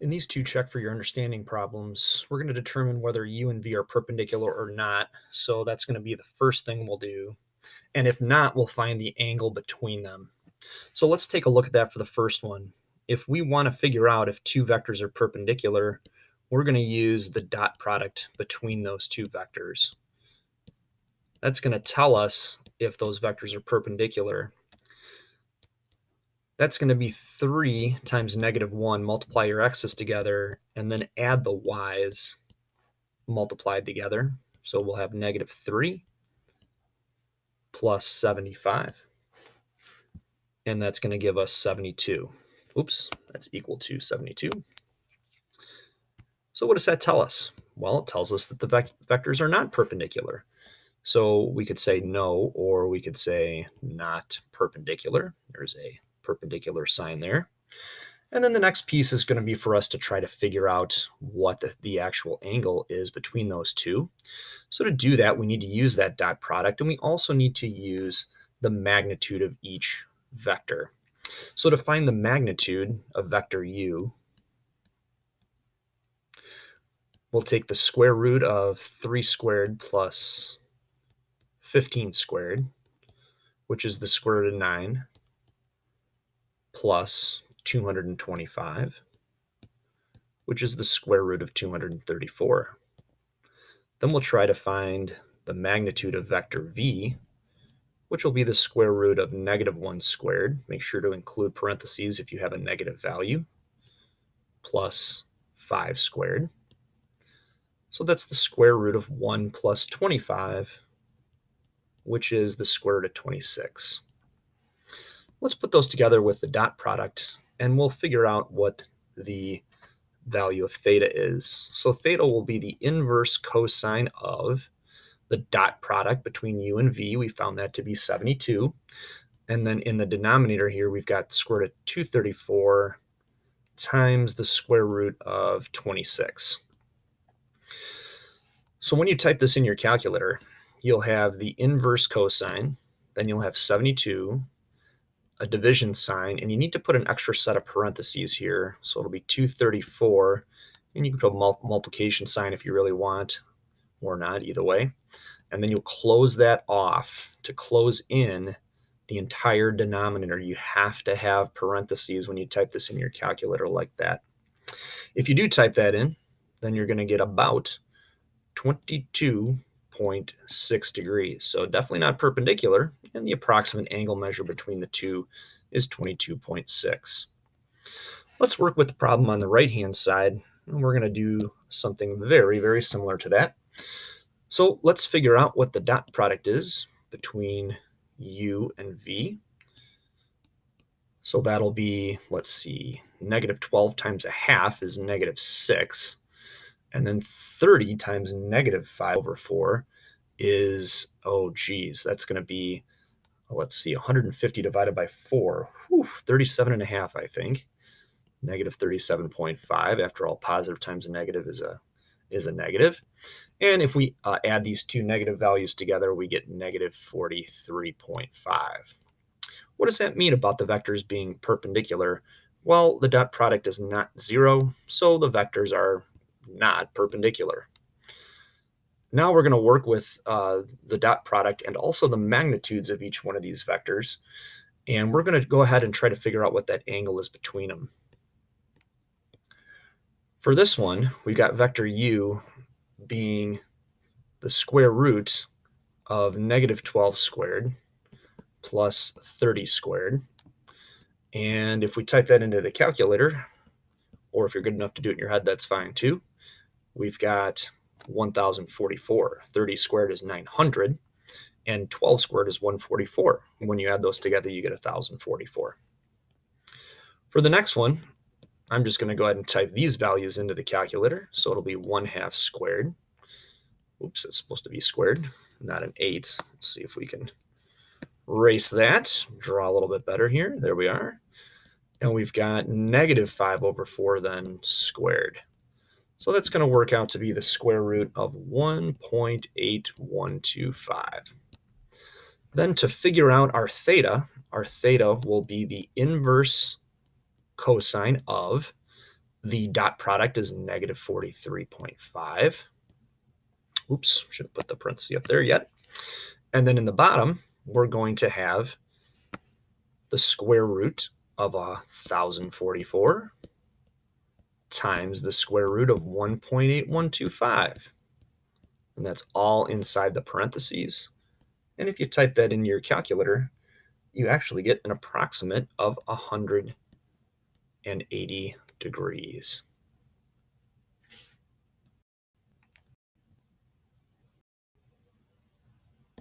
In these two check for your understanding problems, we're going to determine whether u and v are perpendicular or not. So that's going to be the first thing we'll do. And if not, we'll find the angle between them. So let's take a look at that for the first one. If we want to figure out if two vectors are perpendicular, we're going to use the dot product between those two vectors. That's going to tell us if those vectors are perpendicular. That's going to be 3 times -1. Multiply your x's together and then add the y's multiplied together. So we'll have -3 plus 75. And that's going to give us 72. Oops, that's equal to 72. So what does that tell us? Well, it tells us that the vectors are not perpendicular. So we could say no, or we could say not perpendicular. There's a perpendicular sign there. And then the next piece is going to be for us to try to figure out what the actual angle is between those two. So to do that, we need to use that dot product, and we also need to use the magnitude of each vector. So to find the magnitude of vector u, we'll take the square root of 3 squared plus 15 squared, which is the square root of 9, plus 225, which is the square root of 234. Then we'll try to find the magnitude of vector v, which will be the square root of -1 squared. Make sure to include parentheses if you have a negative value, plus 5 squared. So that's the square root of 1 plus 25, which is the square root of 26. Let's put those together with the dot product, and we'll figure out what the value of theta is. So theta will be the inverse cosine of the dot product between u and v. We found that to be 72. And then in the denominator here, we've got the square root of 234 times the square root of 26. So when you type this in your calculator, you'll have the inverse cosine, then you'll have 72, a division sign, and you need to put an extra set of parentheses here. So it'll be 234, and you can put a multiplication sign if you really want, or not, either way. And then you'll close that off to close in the entire denominator. You have to have parentheses when you type this in your calculator like that. If you do type that in, then you're going to get about 22.6 degrees. So definitely not perpendicular, and the approximate angle measure between the two is 22.6. Let's work with the problem on the right-hand side, and we're going to do something very, very similar to that. So let's figure out what the dot product is between u and v. So that'll be, let's see, -12 times a half is -6. And then 30 times -5/4 is, oh geez, that's going to be, let's see, 150 divided by 4. 37 and a half, I think. -37.5. After all, positive times a negative is a negative. And if we add these two negative values together, we get -43.5. What does that mean about the vectors being perpendicular? Well, the dot product is not 0, so the vectors are not perpendicular. Now we're going to work with the dot product and also the magnitudes of each one of these vectors. And we're going to go ahead and try to figure out what that angle is between them. For this one, we've got vector u being the square root of -12 squared plus 30 squared. And if we type that into the calculator, or if you're good enough to do it in your head, that's fine too. We've got 1044. 30 squared is 900, and 12 squared is 144. When you add those together, you get 1044. For the next one, I'm just going to go ahead and type these values into the calculator. So it'll be 1/2 squared. Oops, it's supposed to be squared, not an 8. Let's see if we can erase that, draw a little bit better here. There we are. And we've got -5/4 then squared. So that's going to work out to be the square root of 1.8125. Then to figure out our theta will be the inverse cosine of The dot product is negative 43.5. Oops, should have put the parenthesis up there yet. And then in the bottom, we're going to have the square root of 1,044 times the square root of 1.8125. And that's all inside the parentheses. And if you type that in your calculator, you actually get an approximate of 180 degrees.